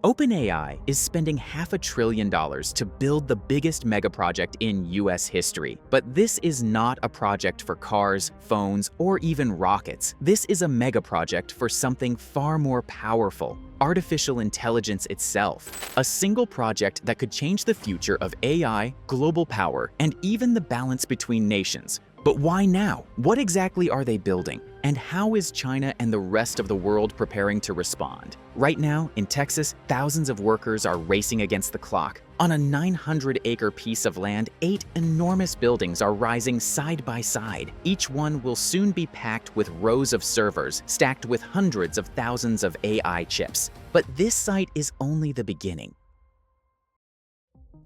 OpenAI is spending $500 billion to build the biggest megaproject in US history. But this is not a project for cars, phones, or even rockets. This is a megaproject for something far more powerful: artificial intelligence itself. A single project that could change the future of AI, global power, and even the balance between nations. But why now? What exactly are they building? And how is China and the rest of the world preparing to respond? Right now, in Texas, thousands of workers are racing against the clock. On a 900-acre piece of land, 8 enormous buildings are rising side by side. Each one will soon be packed with rows of servers, stacked with hundreds of thousands of AI chips. But this site is only the beginning.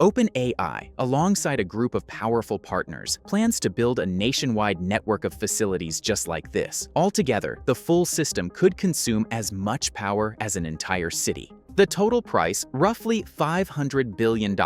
OpenAI, alongside a group of powerful partners, plans to build a nationwide network of facilities just like this. Altogether, the full system could consume as much power as an entire city. The total price, roughly $500 billion,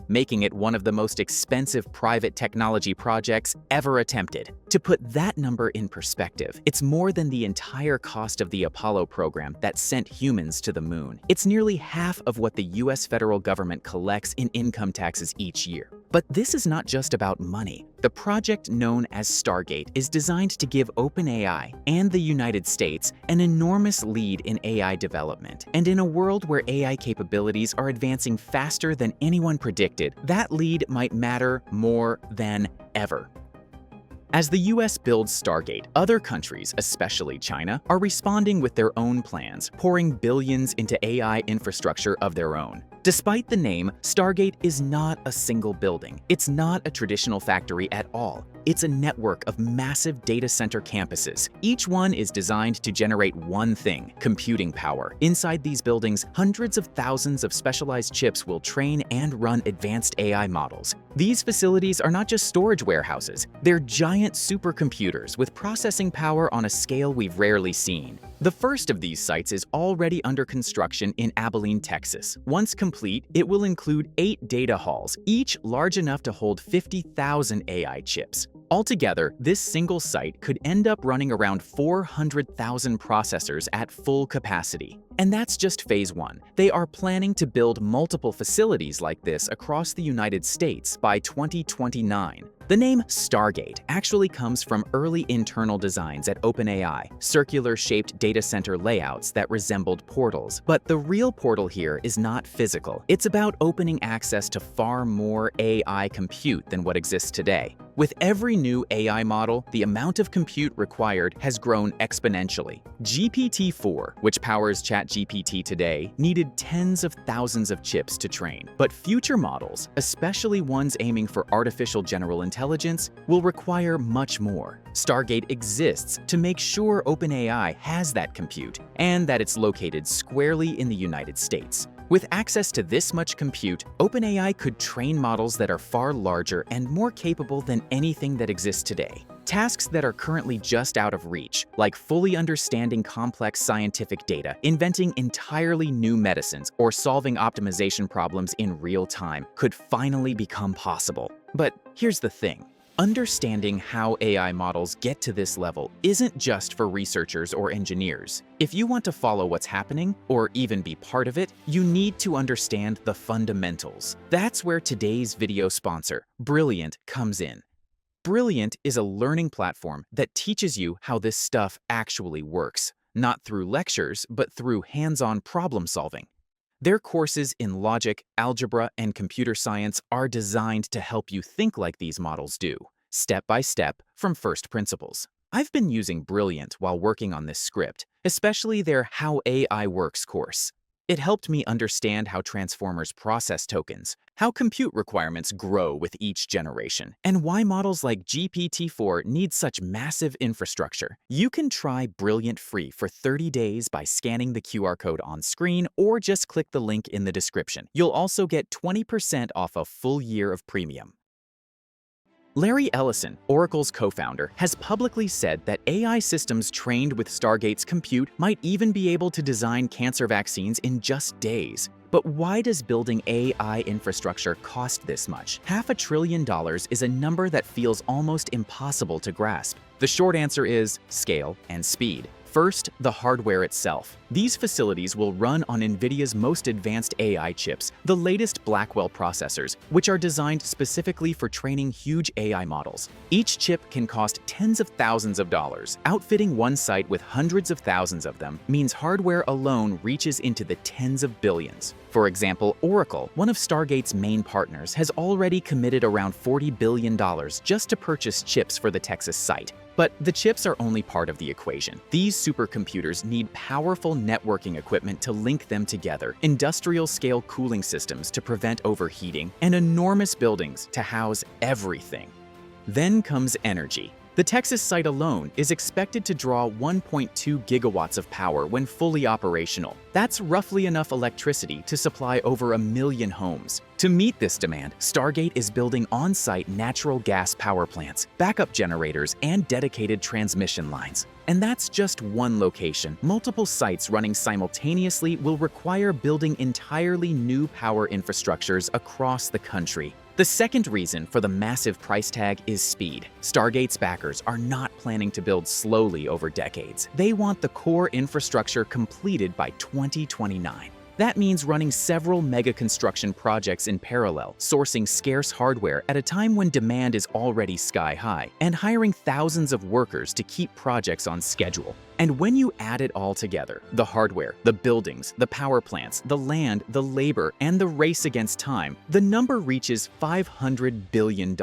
making it one of the most expensive private technology projects ever attempted. To put that number in perspective, it's more than the entire cost of the Apollo program that sent humans to the moon. It's nearly half of what the US federal government collects in income taxes each year. But this is not just about money. The project known as Stargate is designed to give OpenAI and the United States an enormous lead in AI development. And in a world where AI capabilities are advancing faster than anyone predicted, that lead might matter more than ever. As the US builds Stargate, other countries, especially China, are responding with their own plans, pouring billions into AI infrastructure of their own. Despite the name, Stargate is not a single building. It's not a traditional factory at all. It's a network of massive data center campuses. Each one is designed to generate one thing: computing power. Inside these buildings, hundreds of thousands of specialized chips will train and run advanced AI models. These facilities are not just storage warehouses. They're giant supercomputers with processing power on a scale we've rarely seen. The first of these sites is already under construction in Abilene, Texas. Once complete, it will include 8 data halls, each large enough to hold 50,000 AI chips. Altogether, this single site could end up running around 400,000 processors at full capacity. And that's just phase 1. They are planning to build multiple facilities like this across the United States by 2029. The name Stargate actually comes from early internal designs at OpenAI, circular-shaped data center layouts that resembled portals. But the real portal here is not physical. It's about opening access to far more AI compute than what exists today. With every new AI model, the amount of compute required has grown exponentially. GPT-4, which powers ChatGPT today, needed tens of thousands of chips to train. But future models, especially ones aiming for artificial general intelligence, will require much more. Stargate exists to make sure OpenAI has that compute and that it's located squarely in the United States. With access to this much compute, OpenAI could train models that are far larger and more capable than anything that exists today. Tasks that are currently just out of reach, like fully understanding complex scientific data, inventing entirely new medicines, or solving optimization problems in real time, could finally become possible. But here's the thing. Understanding how AI models get to this level isn't just for researchers or engineers. If you want to follow what's happening, or even be part of it, you need to understand the fundamentals. That's where today's video sponsor, Brilliant, comes in. Brilliant is a learning platform that teaches you how this stuff actually works, not through lectures, but through hands-on problem solving. Their courses in logic, algebra, and computer science are designed to help you think like these models do, step by step from first principles. I've been using Brilliant while working on this script, especially their How AI Works course. It helped me understand how transformers process tokens, how compute requirements grow with each generation, and why models like GPT-4 need such massive infrastructure. You can try Brilliant free for 30 days by scanning the QR code on screen or just click the link in the description. You'll also get 20% off a full year of premium. Larry Ellison, Oracle's co-founder, has publicly said that AI systems trained with Stargate's compute might even be able to design cancer vaccines in just days. But why does building AI infrastructure cost this much? $500 billion is a number that feels almost impossible to grasp. The short answer is scale and speed. First, the hardware itself. These facilities will run on NVIDIA's most advanced AI chips, the latest Blackwell processors, which are designed specifically for training huge AI models. Each chip can cost tens of thousands of dollars. Outfitting one site with hundreds of thousands of them means hardware alone reaches into the tens of billions. For example, Oracle, one of Stargate's main partners, has already committed around $40 billion just to purchase chips for the Texas site. But the chips are only part of the equation. These supercomputers need powerful networking equipment to link them together, industrial-scale cooling systems to prevent overheating, and enormous buildings to house everything. Then comes energy. The Texas site alone is expected to draw 1.2 gigawatts of power when fully operational. That's roughly enough electricity to supply over 1 million homes. To meet this demand, Stargate is building on-site natural gas power plants, backup generators, and dedicated transmission lines. And that's just one location. Multiple sites running simultaneously will require building entirely new power infrastructures across the country. The second reason for the massive price tag is speed. Stargate's backers are not planning to build slowly over decades. They want the core infrastructure completed by 2029. That means running several mega construction projects in parallel, sourcing scarce hardware at a time when demand is already sky high, and hiring thousands of workers to keep projects on schedule. And when you add it all together, the hardware, the buildings, the power plants, the land, the labor, and the race against time, the number reaches $500 billion.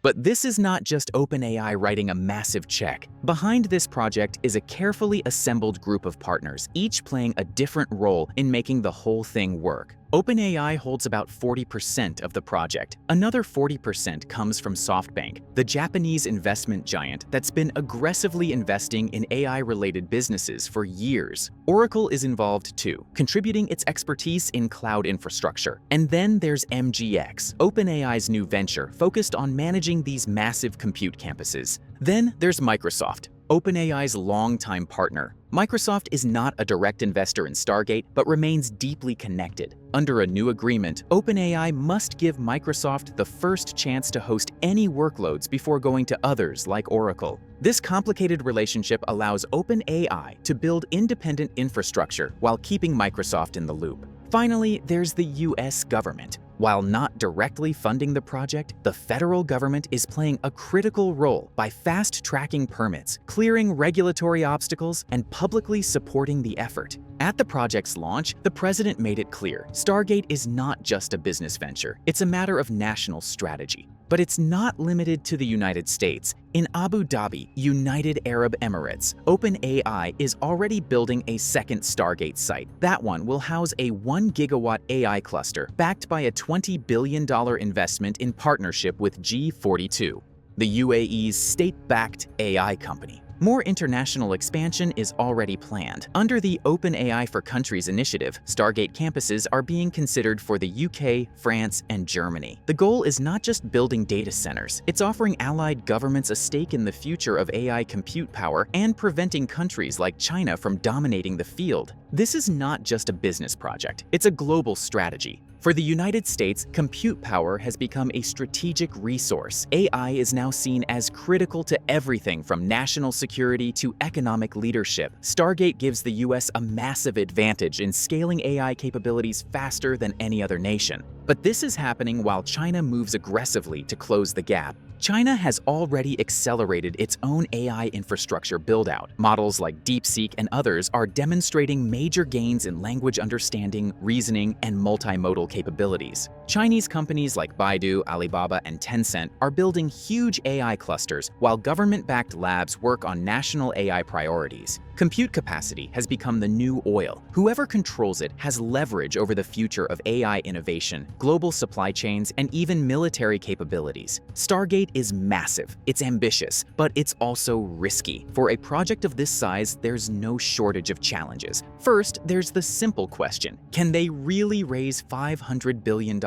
But this is not just OpenAI writing a massive check. Behind this project is a carefully assembled group of partners, each playing a different role in making the whole thing work. OpenAI holds about 40% of the project. Another 40% comes from SoftBank, the Japanese investment giant that's been aggressively investing in AI-related businesses for years. Oracle is involved too, contributing its expertise in cloud infrastructure. And then there's MGX, OpenAI's new venture focused on managing these massive compute campuses. Then there's Microsoft, OpenAI's longtime partner. Microsoft is not a direct investor in Stargate, but remains deeply connected. Under a new agreement, OpenAI must give Microsoft the first chance to host any workloads before going to others like Oracle. This complicated relationship allows OpenAI to build independent infrastructure while keeping Microsoft in the loop. Finally, there's the US government. While not directly funding the project, the federal government is playing a critical role by fast-tracking permits, clearing regulatory obstacles, and publicly supporting the effort. At the project's launch, the president made it clear, Stargate is not just a business venture, it's a matter of national strategy. But it's not limited to the United States. In Abu Dhabi, United Arab Emirates, OpenAI is already building a second Stargate site. That one will house a 1 gigawatt AI cluster backed by a $20 billion investment in partnership with G42, the UAE's state-backed AI company. More international expansion is already planned. Under the OpenAI for Countries initiative, Stargate campuses are being considered for the UK, France, and Germany. The goal is not just building data centers, it's offering allied governments a stake in the future of AI compute power and preventing countries like China from dominating the field. This is not just a business project, it's a global strategy. For the United States, compute power has become a strategic resource. AI is now seen as critical to everything from national security to economic leadership. Stargate gives the US a massive advantage in scaling AI capabilities faster than any other nation. But this is happening while China moves aggressively to close the gap. China has already accelerated its own AI infrastructure build-out. Models like DeepSeek and others are demonstrating major gains in language understanding, reasoning, and multimodal capabilities. Chinese companies like Baidu, Alibaba, and Tencent are building huge AI clusters, while government-backed labs work on national AI priorities. Compute capacity has become the new oil. Whoever controls it has leverage over the future of AI innovation, global supply chains, and even military capabilities. Stargate is massive, it's ambitious, but it's also risky. For a project of this size, there's no shortage of challenges. First, there's the simple question: can they really raise $500 billion?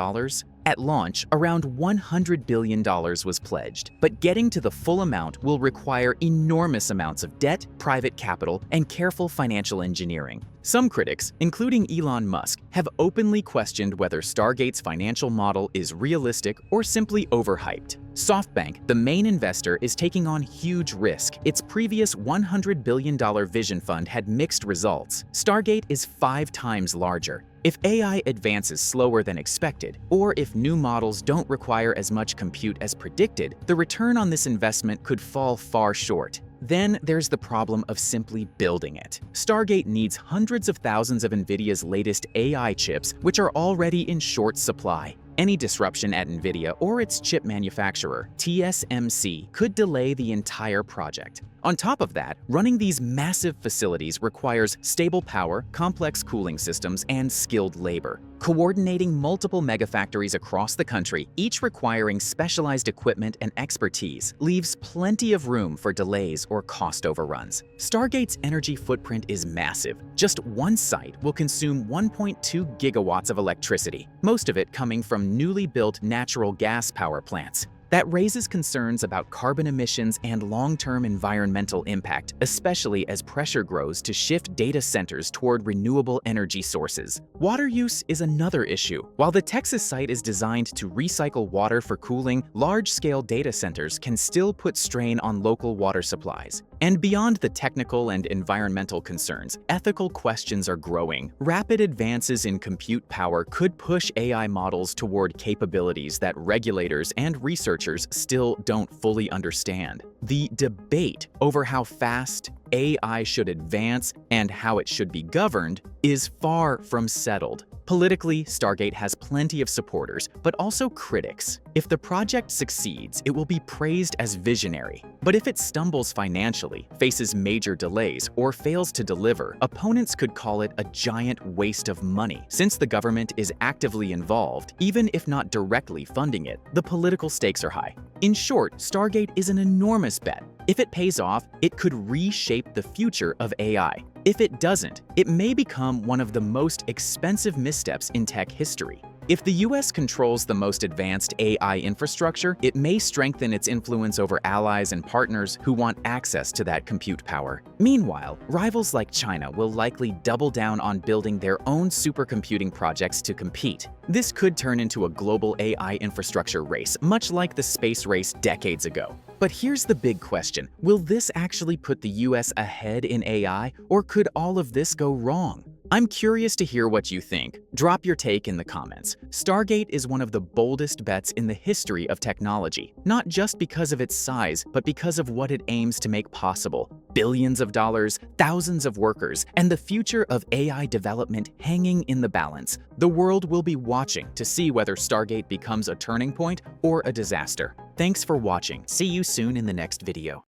At launch, around $100 billion was pledged, but getting to the full amount will require enormous amounts of debt, private capital, and careful financial engineering. Some critics, including Elon Musk, have openly questioned whether Stargate's financial model is realistic or simply overhyped. SoftBank, the main investor, is taking on huge risk. Its previous $100 billion vision fund had mixed results. Stargate is 5 times larger. If AI advances slower than expected, or if new models don't require as much compute as predicted, the return on this investment could fall far short. Then there's the problem of simply building it. Stargate needs hundreds of thousands of NVIDIA's latest AI chips, which are already in short supply. Any disruption at NVIDIA or its chip manufacturer, TSMC, could delay the entire project. On top of that, running these massive facilities requires stable power, complex cooling systems, and skilled labor. Coordinating multiple megafactories across the country, each requiring specialized equipment and expertise, leaves plenty of room for delays or cost overruns. Stargate's energy footprint is massive. Just one site will consume 1.2 gigawatts of electricity, most of it coming from newly built natural gas power plants. That raises concerns about carbon emissions and long-term environmental impact, especially as pressure grows to shift data centers toward renewable energy sources. Water use is another issue. While the Texas site is designed to recycle water for cooling, large-scale data centers can still put strain on local water supplies. And beyond the technical and environmental concerns, ethical questions are growing. Rapid advances in compute power could push AI models toward capabilities that regulators and researchers still don't fully understand. The debate over how fast AI should advance and how it should be governed is far from settled. Politically, Stargate has plenty of supporters, but also critics. If the project succeeds, it will be praised as visionary. But if it stumbles financially, faces major delays, or fails to deliver, opponents could call it a giant waste of money. Since the government is actively involved, even if not directly funding it, the political stakes are high. In short, Stargate is an enormous bet. If it pays off, it could reshape the future of AI. If it doesn't, it may become one of the most expensive missteps in tech history. If the US controls the most advanced AI infrastructure, it may strengthen its influence over allies and partners who want access to that compute power. Meanwhile, rivals like China will likely double down on building their own supercomputing projects to compete. This could turn into a global AI infrastructure race, much like the space race decades ago. But here's the big question. Will this actually put the US ahead in AI, or could all of this go wrong? I'm curious to hear what you think. Drop your take in the comments. Stargate is one of the boldest bets in the history of technology, not just because of its size, but because of what it aims to make possible. Billions of dollars, thousands of workers, and the future of AI development hanging in the balance. The world will be watching to see whether Stargate becomes a turning point or a disaster. Thanks for watching. See you soon in the next video.